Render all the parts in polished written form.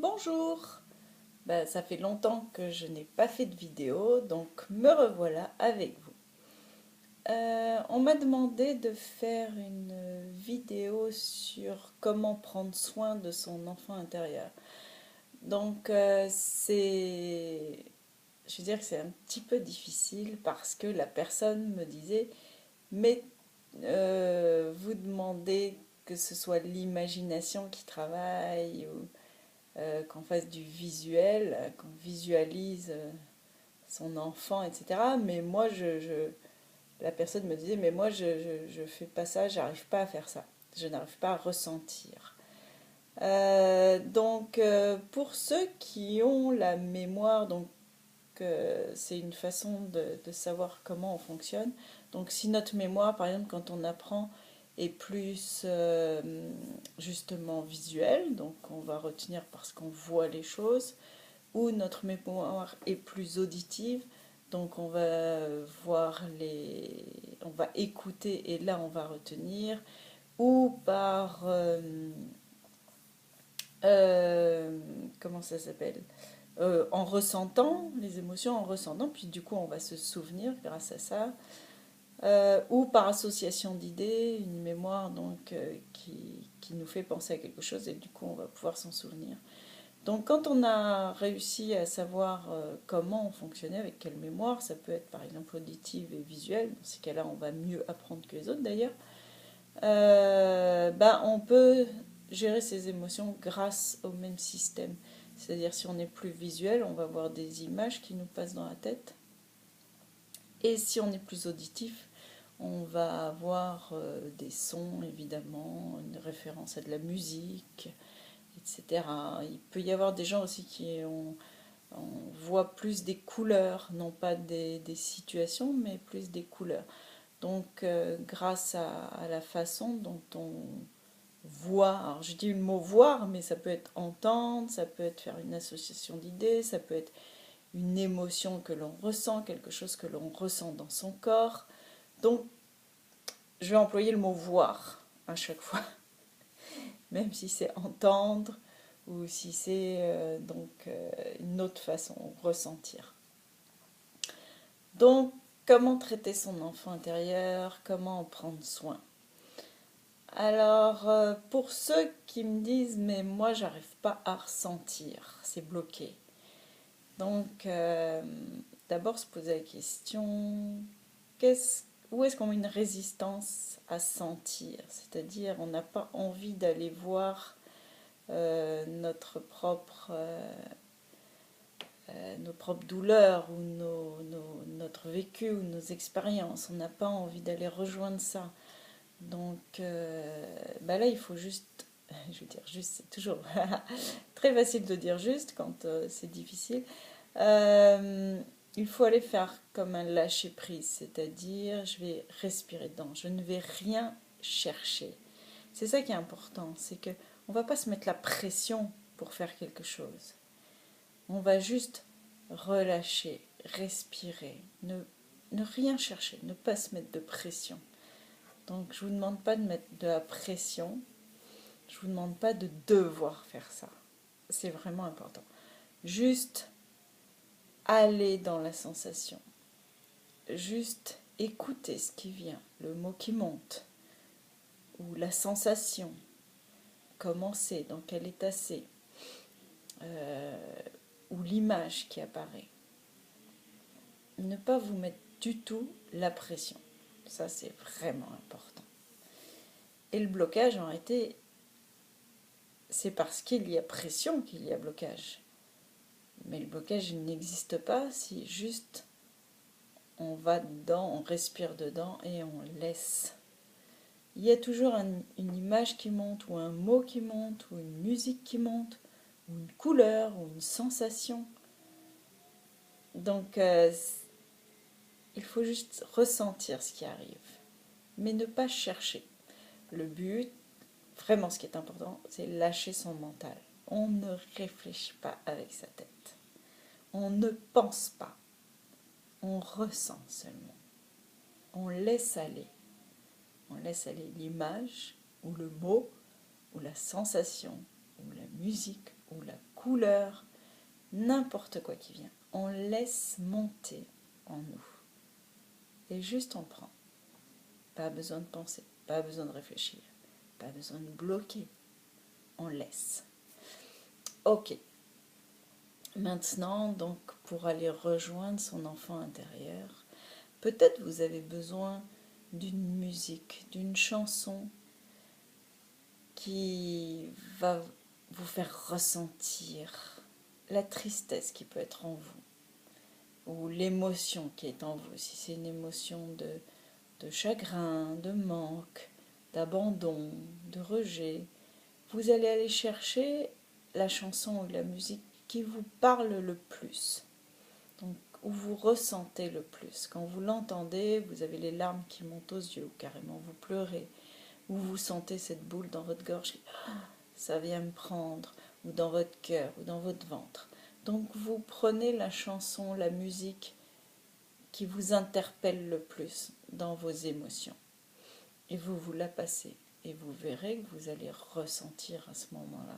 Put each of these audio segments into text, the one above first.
Bonjour! Ça fait longtemps que je n'ai pas fait de vidéo, donc me revoilà avec vous. On m'a demandé de faire une vidéo sur comment prendre soin de son enfant intérieur. Donc je veux dire que c'est un petit peu difficile parce que la personne me disait, mais vous demandez que ce soit l'imagination qui travaille ou qu'on fasse du visuel, qu'on visualise son enfant, etc. Mais moi, la personne me disait, mais moi, je fais pas ça, j'arrive pas à faire ça. Je n'arrive pas à ressentir. Pour ceux qui ont la mémoire, c'est une façon de savoir comment on fonctionne. Donc, si notre mémoire, par exemple, quand on apprend, est plus justement visuelle, donc on va retenir parce qu'on voit les choses, ou notre mémoire est plus auditive, donc on va écouter et là on va retenir, ou par euh, comment ça s'appelle, en ressentant les émotions, en ressentant, puis du coup on va se souvenir grâce à ça, ou par association d'idées, une mémoire qui nous fait penser à quelque chose et du coup on va pouvoir s'en souvenir. Donc quand on a réussi à savoir comment on fonctionnait, avec quelle mémoire, ça peut être par exemple auditive et visuelle, dans ces cas-là on va mieux apprendre que les autres d'ailleurs, on peut gérer ses émotions grâce au même système. C'est-à-dire si on est plus visuel, on va voir des images qui nous passent dans la tête. Et si on est plus auditif, on va avoir des sons évidemment, une référence à de la musique, etc. Il peut y avoir des gens aussi on voit plus des couleurs, non pas des situations, mais plus des couleurs. Donc, grâce à la façon dont on voit, alors je dis le mot voir, mais ça peut être entendre, ça peut être faire une association d'idées, ça peut être une émotion que l'on ressent, quelque chose que l'on ressent dans son corps. Donc, je vais employer le mot voir à chaque fois, même si c'est entendre ou si c'est une autre façon, ressentir. Donc, comment traiter son enfant intérieur, comment en prendre soin. Alors, pour ceux qui me disent, mais moi, j'arrive pas à ressentir, c'est bloqué. Donc, d'abord se poser la question, où est-ce qu'on met une résistance à sentir? C'est-à-dire, on n'a pas envie d'aller voir nos propres douleurs ou notre vécu ou nos expériences. On n'a pas envie d'aller rejoindre ça. Donc là, il faut juste, je veux dire juste, c'est toujours très facile de dire juste quand c'est difficile. Euh, il faut aller faire comme un lâcher-prise, c'est-à-dire je vais respirer dedans, je ne vais rien chercher. C'est ça qui est important, c'est que on va pas se mettre la pression pour faire quelque chose. On va juste relâcher, respirer, ne rien chercher, ne pas se mettre de pression. Donc je ne vous demande pas de mettre de la pression, je ne vous demande pas de devoir faire ça. C'est vraiment important. Juste aller dans la sensation. Juste écouter ce qui vient, le mot qui monte, ou la sensation, comment c'est, dans quel état c'est, ou l'image qui apparaît. Ne pas vous mettre du tout la pression. Ça, c'est vraiment important. Et le blocage, en réalité, c'est parce qu'il y a pression qu'il y a blocage. Mais le blocage n'existe pas si juste on va dedans, on respire dedans et on laisse. Il y a toujours une image qui monte, ou un mot qui monte, ou une musique qui monte, ou une couleur, ou une sensation. Donc, il faut juste ressentir ce qui arrive, mais ne pas chercher. Le but, vraiment ce qui est important, c'est lâcher son mental. On ne réfléchit pas avec sa tête. On ne pense pas. On ressent seulement. On laisse aller. On laisse aller l'image, ou le mot, ou la sensation, ou la musique, ou la couleur, n'importe quoi qui vient. On laisse monter en nous. Et juste on prend. Pas besoin de penser, pas besoin de réfléchir, pas besoin de bloquer. On laisse. Ok. Maintenant, donc, pour aller rejoindre son enfant intérieur, peut-être vous avez besoin d'une musique, d'une chanson qui va vous faire ressentir la tristesse qui peut être en vous, ou l'émotion qui est en vous, si c'est une émotion de chagrin, de manque, d'abandon, de rejet. Vous allez aller chercher la chanson ou la musique qui vous parle le plus, donc où vous ressentez le plus. Quand vous l'entendez, vous avez les larmes qui montent aux yeux, ou carrément vous pleurez, ou vous sentez cette boule dans votre gorge, ça vient me prendre, ou dans votre cœur, ou dans votre ventre. Donc vous prenez la chanson, la musique qui vous interpelle le plus dans vos émotions, et vous la passez, et vous verrez que vous allez ressentir à ce moment-là,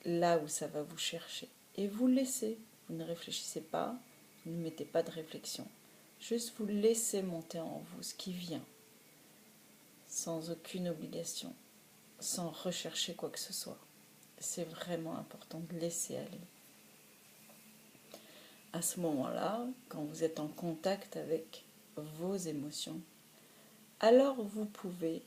là où ça va vous chercher. Et vous laissez, vous ne réfléchissez pas, vous ne mettez pas de réflexion. Juste vous laissez monter en vous ce qui vient, sans aucune obligation, sans rechercher quoi que ce soit. C'est vraiment important de laisser aller. À ce moment-là, quand vous êtes en contact avec vos émotions, alors vous pouvez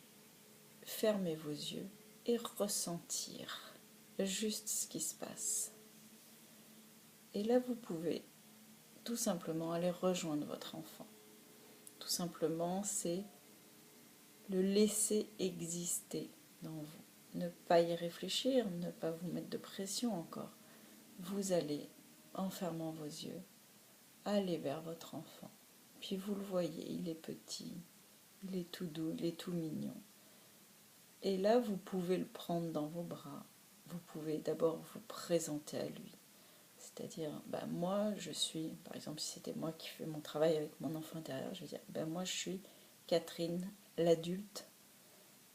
fermer vos yeux et ressentir juste ce qui se passe. Et là, vous pouvez tout simplement aller rejoindre votre enfant. Tout simplement, c'est le laisser exister dans vous. Ne pas y réfléchir, ne pas vous mettre de pression encore. Vous allez, en fermant vos yeux, aller vers votre enfant. Puis vous le voyez, il est petit, il est tout doux, il est tout mignon. Et là, vous pouvez le prendre dans vos bras. Vous pouvez d'abord vous présenter à lui. C'est-à-dire, moi, je suis, par exemple, si c'était moi qui fais mon travail avec mon enfant intérieur, je vais dire, moi, je suis Catherine, l'adulte,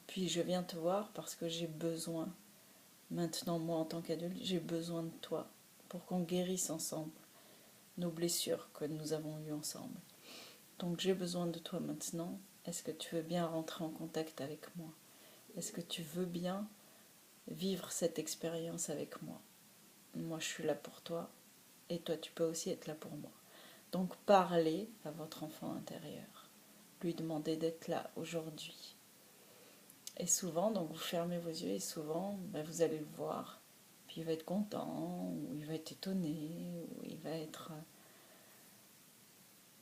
puis je viens te voir parce que j'ai besoin, maintenant, moi, en tant qu'adulte, j'ai besoin de toi pour qu'on guérisse ensemble nos blessures que nous avons eues ensemble. Donc, j'ai besoin de toi maintenant. Est-ce que tu veux bien rentrer en contact avec moi? Est-ce que tu veux bien vivre cette expérience avec moi? Moi, je suis là pour toi. Et toi, tu peux aussi être là pour moi. Donc, parlez à votre enfant intérieur. Lui demander d'être là aujourd'hui. Et souvent, donc vous fermez vos yeux et souvent, vous allez le voir. Puis il va être content, ou il va être étonné, ou il va être...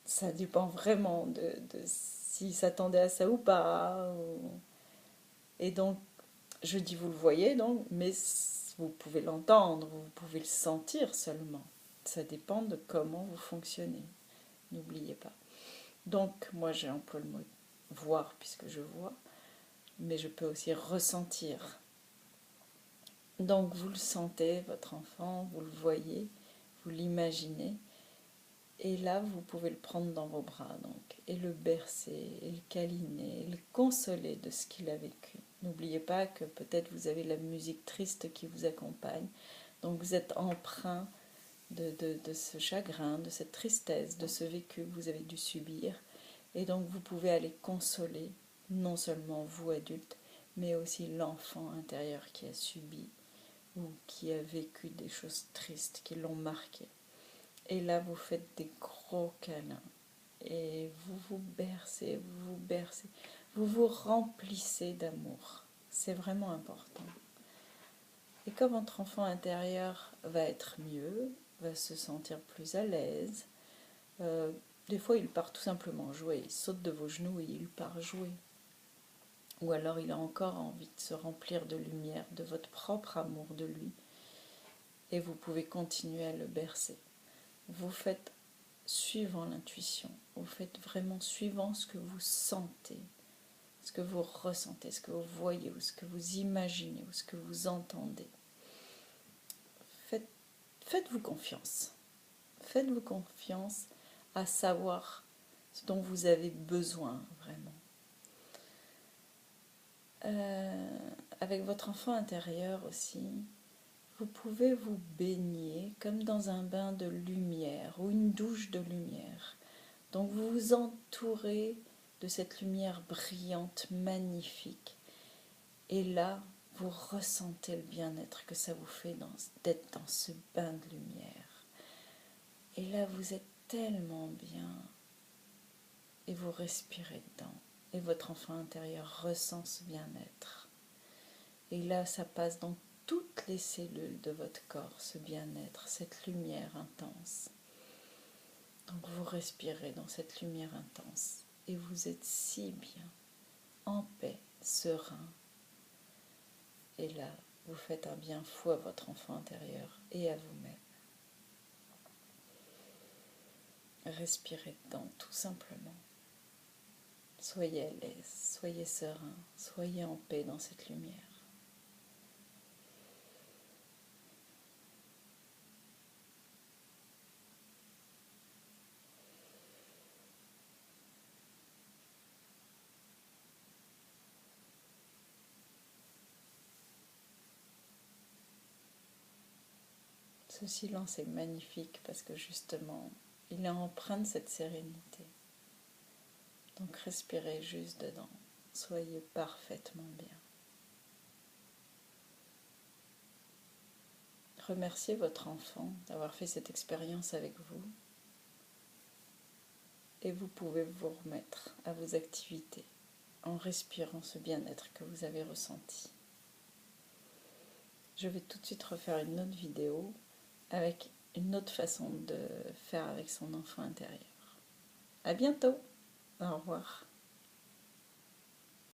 Ça dépend vraiment de s'il s'attendait à ça ou pas. Et donc, je dis vous le voyez, donc, mais vous pouvez l'entendre, vous pouvez le sentir seulement. Ça dépend de comment vous fonctionnez. N'oubliez pas. Donc, moi, j'ai employé le mot voir puisque je vois, mais je peux aussi ressentir. Donc, vous le sentez, votre enfant, vous le voyez, vous l'imaginez, et là, vous pouvez le prendre dans vos bras, donc, et le bercer, et le câliner, et le consoler de ce qu'il a vécu. N'oubliez pas que peut-être vous avez la musique triste qui vous accompagne, donc vous êtes empreint de ce chagrin, de cette tristesse, de ce vécu que vous avez dû subir. Et donc vous pouvez aller consoler non seulement vous adultes, mais aussi l'enfant intérieur qui a subi ou qui a vécu des choses tristes qui l'ont marqué. Et là vous faites des gros câlins et vous vous bercez, vous vous remplissez d'amour. C'est vraiment important. Et quand votre enfant intérieur va être mieux, va se sentir plus à l'aise, des fois il part tout simplement jouer, il saute de vos genoux et il part jouer. Ou alors il a encore envie de se remplir de lumière, de votre propre amour de lui, et vous pouvez continuer à le bercer. Vous faites suivant l'intuition, vous faites vraiment suivant ce que vous sentez, ce que vous ressentez, ce que vous voyez, ou ce que vous imaginez, ou ce que vous entendez. Faites-vous confiance. Faites-vous confiance à savoir ce dont vous avez besoin vraiment. Avec votre enfant intérieur aussi, vous pouvez vous baigner comme dans un bain de lumière ou une douche de lumière. Donc vous vous entourez de cette lumière brillante, magnifique. Et là, vous ressentez le bien-être que ça vous fait d'être dans ce bain de lumière. Et là, vous êtes tellement bien. Et vous respirez dedans. Et votre enfant intérieur ressent ce bien-être. Et là, ça passe dans toutes les cellules de votre corps, ce bien-être, cette lumière intense. Donc vous respirez dans cette lumière intense. Et vous êtes si bien, en paix, serein. Et là, vous faites un bien fou à votre enfant intérieur et à vous-même. Respirez dedans, tout simplement. Soyez à l'aise, soyez serein, soyez en paix dans cette lumière. Ce silence est magnifique parce que justement, il est empreint de cette sérénité. Donc respirez juste dedans, soyez parfaitement bien. Remerciez votre enfant d'avoir fait cette expérience avec vous et vous pouvez vous remettre à vos activités en respirant ce bien-être que vous avez ressenti. Je vais tout de suite refaire une autre vidéo avec une autre façon de faire avec son enfant intérieur. À bientôt. Au revoir.